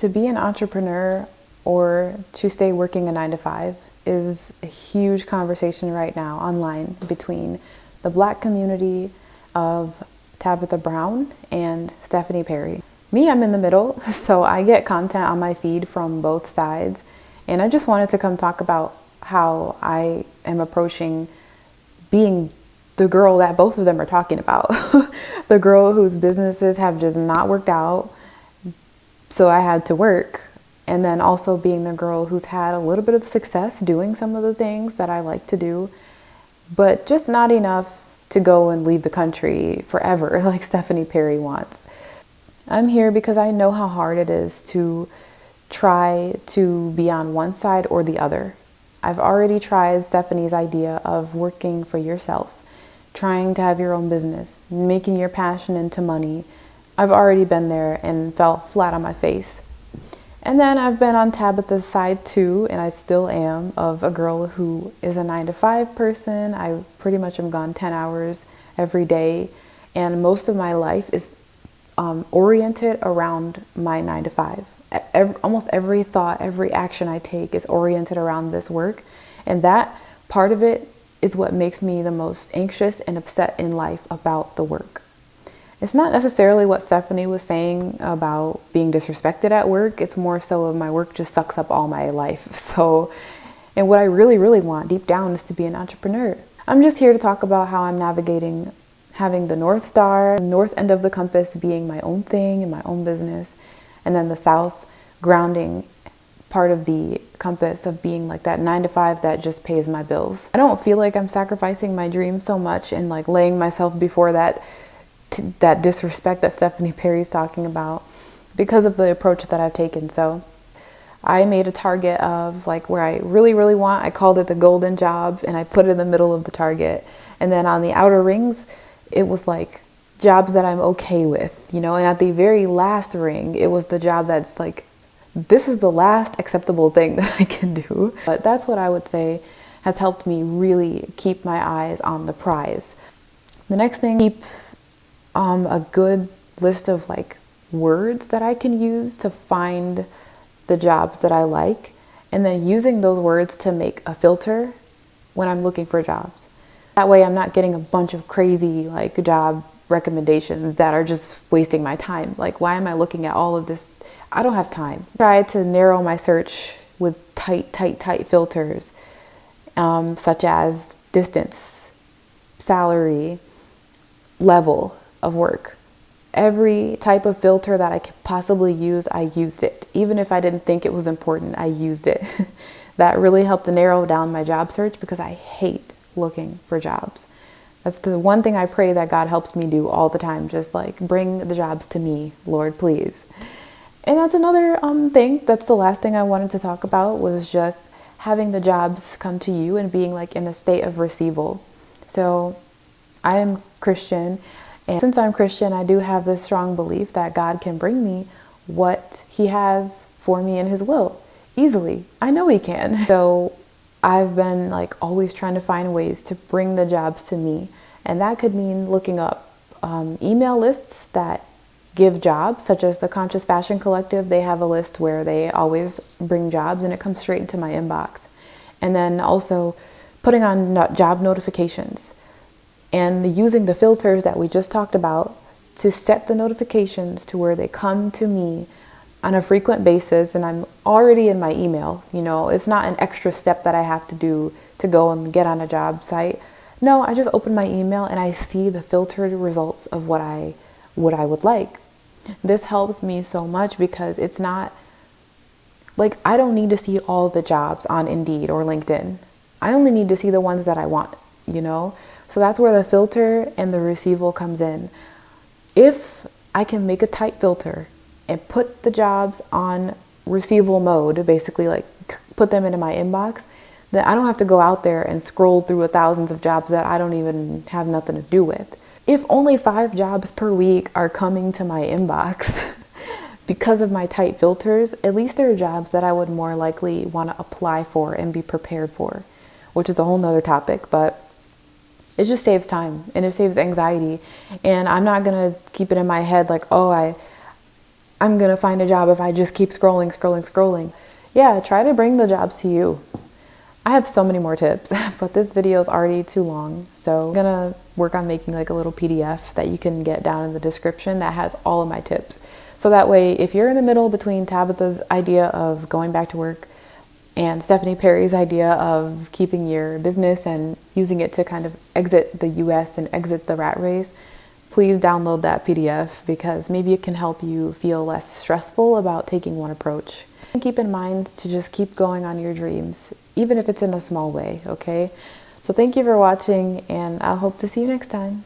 To be an entrepreneur or to stay working a 9 to 5 is a huge conversation right now online between the Black community of Tabitha Brown and Stephanie Perry. Me, I'm in the middle, so I get content on my feed from both sides. And I just wanted to come talk about how I am approaching being the girl that both of them are talking about. The girl whose businesses have just not worked out, so I had to work. And then also being the girl who's had a little bit of success doing some of the things that I like to do, but just not enough to go and leave the country forever like Stephanie Perry wants. I'm here because I know how hard it is to try to be on one side or the other. I've already tried Stephanie's idea of working for yourself, trying to have your own business, making your passion into money. I've already been there and fell flat on my face. And then I've been on Tabitha's side too, and I still am, of a girl who is a 9 to 5 person. I pretty much am gone 10 hours every day, and most of my life is oriented around my 9 to 5. Almost every thought, every action I take is oriented around this work, and that part of it is what makes me the most anxious and upset in life about the work. It's not necessarily what Stephanie was saying about being disrespected at work. It's more so of my work just sucks up all my life. So, and what I really, really want deep down is to be an entrepreneur. I'm just here to talk about how I'm navigating having the North Star, the north end of the compass being my own thing and my own business, and then the south grounding part of the compass of being like that 9 to 5 that just pays my bills. I don't feel like I'm sacrificing my dreams so much and like laying myself before that disrespect that Stephanie Perry's talking about because of the approach that I've taken. So I made a target of like where I really, really want. I called it the golden job, and I put it in the middle of the target. And then on the outer rings, it was like jobs that I'm okay with, you know, and at the very last ring, it was the job that's like, this is the last acceptable thing that I can do. But that's what I would say has helped me really keep my eyes on the prize. The next thing, keep a good list of like words that I can use to find the jobs that I like, and then using those words to make a filter when I'm looking for jobs. That way I'm not getting a bunch of crazy like job recommendations that are just wasting my time. Like, why am I looking at all of this? I don't have time. Try to narrow my search with tight filters, such as distance, salary, level of work. Every type of filter that I could possibly use, I used it. Even if I didn't think it was important, I used it. That really helped to narrow down my job search because I hate looking for jobs. That's the one thing I pray that God helps me do all the time. Just like, bring the jobs to me, Lord, please. And that's another thing. That's the last thing I wanted to talk about, was just having the jobs come to you and being like in a state of receival. So I am Christian. And since I'm Christian, I do have this strong belief that God can bring me what He has for me in His will easily. I know He can. So I've been like always trying to find ways to bring the jobs to me. And that could mean looking up email lists that give jobs, such as the Conscious Fashion Collective. They have a list where they always bring jobs and it comes straight into my inbox. And then also putting on job notifications, and using the filters that we just talked about to set the notifications to where they come to me on a frequent basis, and I'm already in my email. You know, it's not an extra step that I have to do to go and get on a job site. No, I just open my email and I see the filtered results of what I would like. This helps me so much because it's not like I don't need to see all the jobs on Indeed or LinkedIn. I only need to see the ones that I want, you know? So that's where the filter and the receival comes in. If I can make a tight filter and put the jobs on receival mode, basically like put them into my inbox, then I don't have to go out there and scroll through thousands of jobs that I don't even have nothing to do with. If only 5 jobs per week are coming to my inbox because of my tight filters, at least there are jobs that I would more likely want to apply for and be prepared for, which is a whole nother topic, but it just saves time and it saves anxiety. And I'm not going to keep it in my head like, oh, I'm gonna find a job if I just keep scrolling, scrolling, scrolling. Yeah, try to bring the jobs to you. I have so many more tips, but this video is already too long. So I'm gonna work on making like a little PDF that you can get down in the description that has all of my tips. So that way, if you're in the middle between Tabitha's idea of going back to work and Stephanie Perry's idea of keeping your business and using it to kind of exit the US and exit the rat race, please download that PDF because maybe it can help you feel less stressful about taking one approach. And keep in mind to just keep going on your dreams, even if it's in a small way, okay? So thank you for watching, and I hope to see you next time.